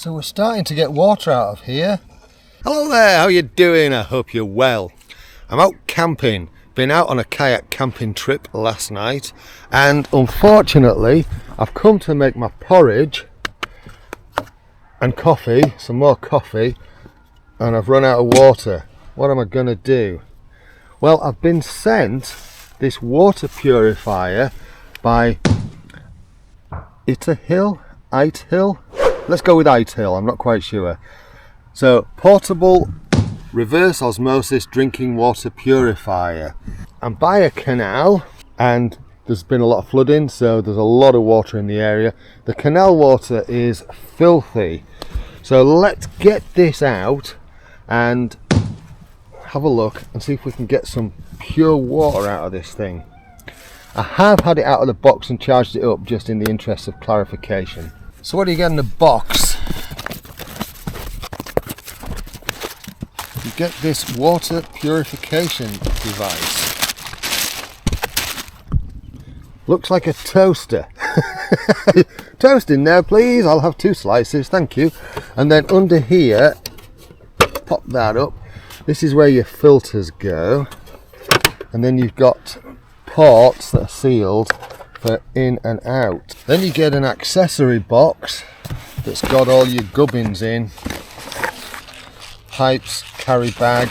So we're starting to get water out of here. Hello there, how you doing? I hope you're well. I'm out camping. Been out on a kayak camping trip last night, and unfortunately I've come to make my porridge and coffee, some more coffee, and I've run out of water. What am I going to do? Well, I've been sent this water purifier by ITEHIL. Let's go with ITEHIL, I'm not quite sure. So, portable reverse osmosis drinking water purifier. I'm by a canal and there's been a lot of flooding, so there's a lot of water in the area. The canal water is filthy. So let's get this out and have a look and see if we can get some pure water out of this thing. I have had it out of the box and charged it up just in the interest of clarification. So what do you get in the box? You get this water purification device. Looks like a toaster. Toast in there please, I'll have 2 slices, thank you. And then under here, pop that up. This is where your filters go. And then you've got ports that are sealed for in and out. Then you get an accessory box that's got all your gubbins in. Pipes, carry bag.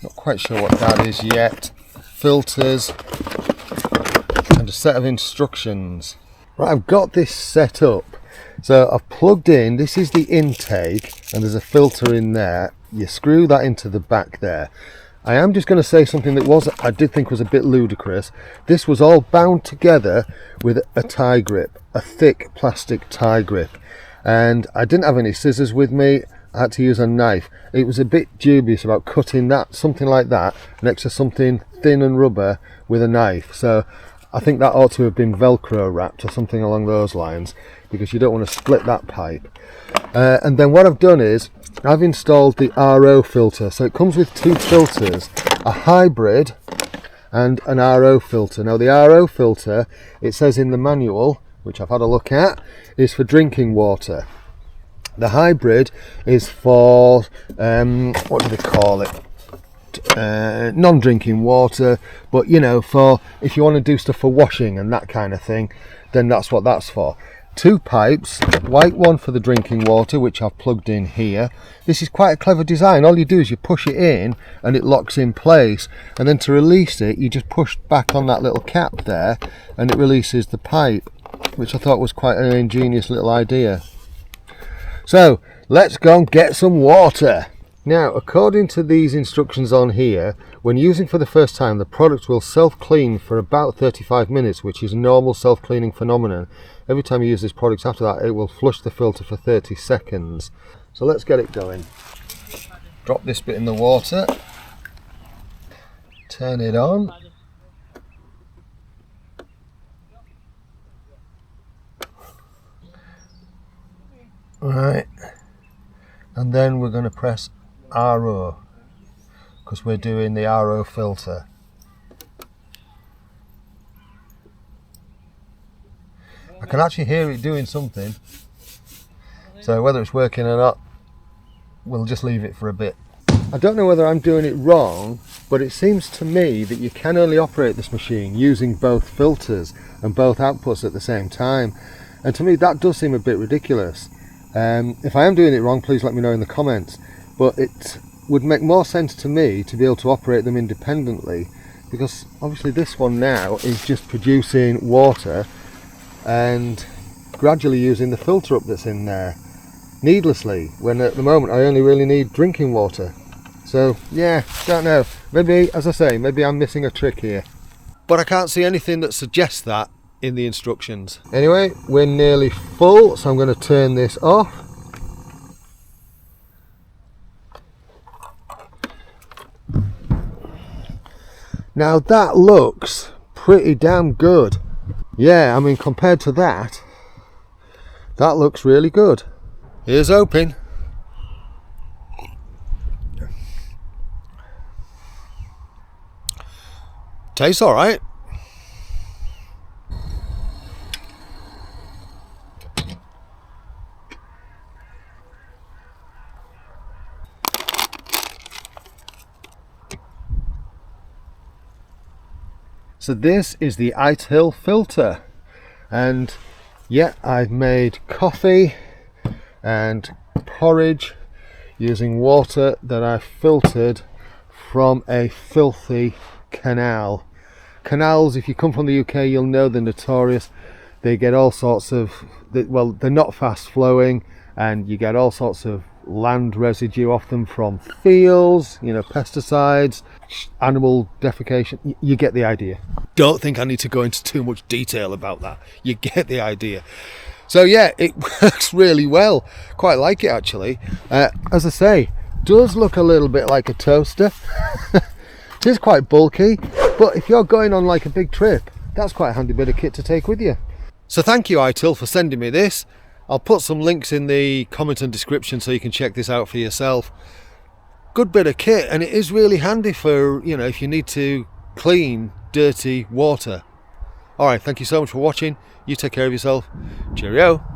Not quite sure what that is yet. Filters. And a set of instructions. Right, I've got this set up. So I've plugged in, this is the intake, and there's a filter in there. You screw that into the back there. I am just going to say something that I did think was a bit ludicrous. This was all bound together with a tie grip, a thick plastic tie grip. And I didn't have any scissors with me. I had to use a knife. It was a bit dubious about cutting that, something like that, next to something thin and rubber with a knife. So I think that ought to have been Velcro wrapped or something along those lines, because you don't want to split that pipe. And then what I've done is I've installed the RO filter. So it comes with 2 filters, a hybrid and an RO filter. Now the RO filter, it says in the manual, which I've had a look at, is for drinking water. The hybrid is for, what do they call it? Non-drinking water, but you know, for if you want to do stuff for washing and that kind of thing, then that's what that's for. 2 pipes, white one for the drinking water, which I've plugged in here. This is quite a clever design. All you do is you push it in and it locks in place, and then to release it you just push back on that little cap there and it releases the pipe, which I thought was quite an ingenious little idea. So let's go and get some water. Now, according to these instructions on here, when using for the first time, the product will self-clean for about 35 minutes, which is a normal self-cleaning phenomenon. Every time you use this product after that, it will flush the filter for 30 seconds. So let's get it going. Drop this bit in the water. Turn it on. Right. And then we're going to press RO, because we're doing the RO filter. I can actually hear it doing something, so whether it's working or not, we'll just leave it for a bit. I don't know whether I'm doing it wrong, but it seems to me that you can only operate this machine using both filters and both outputs at the same time, and to me that does seem a bit ridiculous. If I am doing it wrong, please let me know in the comments. But it would make more sense to me to be able to operate them independently, because obviously this one now is just producing water and gradually using the filter up that's in there needlessly, when at the moment I only really need drinking water. So yeah, don't know, maybe, as I say, maybe I'm missing a trick here, but I can't see anything that suggests that in the instructions. Anyway, we're nearly full, so I'm going to turn this off. Now that looks pretty damn good. Yeah, I mean, compared to that, that looks really good. Here's hoping. Tastes all right. So this is the ITEHIL filter, and yeah, I've made coffee and porridge using water that I filtered from a filthy canal. Canals, if you come from the UK, you'll know they're notorious. They get all sorts of, well, they're not fast flowing, and you get all sorts of land residue off them from fields, you know, pesticides, animal defecation. You get the idea. Don't think I need to go into too much detail about that. You get the idea. So yeah, it works really well. Quite like it actually. As I say, does look a little bit like a toaster. It is quite bulky, but if you're going on like a big trip, that's quite a handy bit of kit to take with you. So thank you, ITEHIL, for sending me this. I'll put some links in the comment and description so you can check this out for yourself. Good bit of kit, and it is really handy for, you know, if you need to clean dirty water. Alright, thank you so much for watching. You take care of yourself. Cheerio.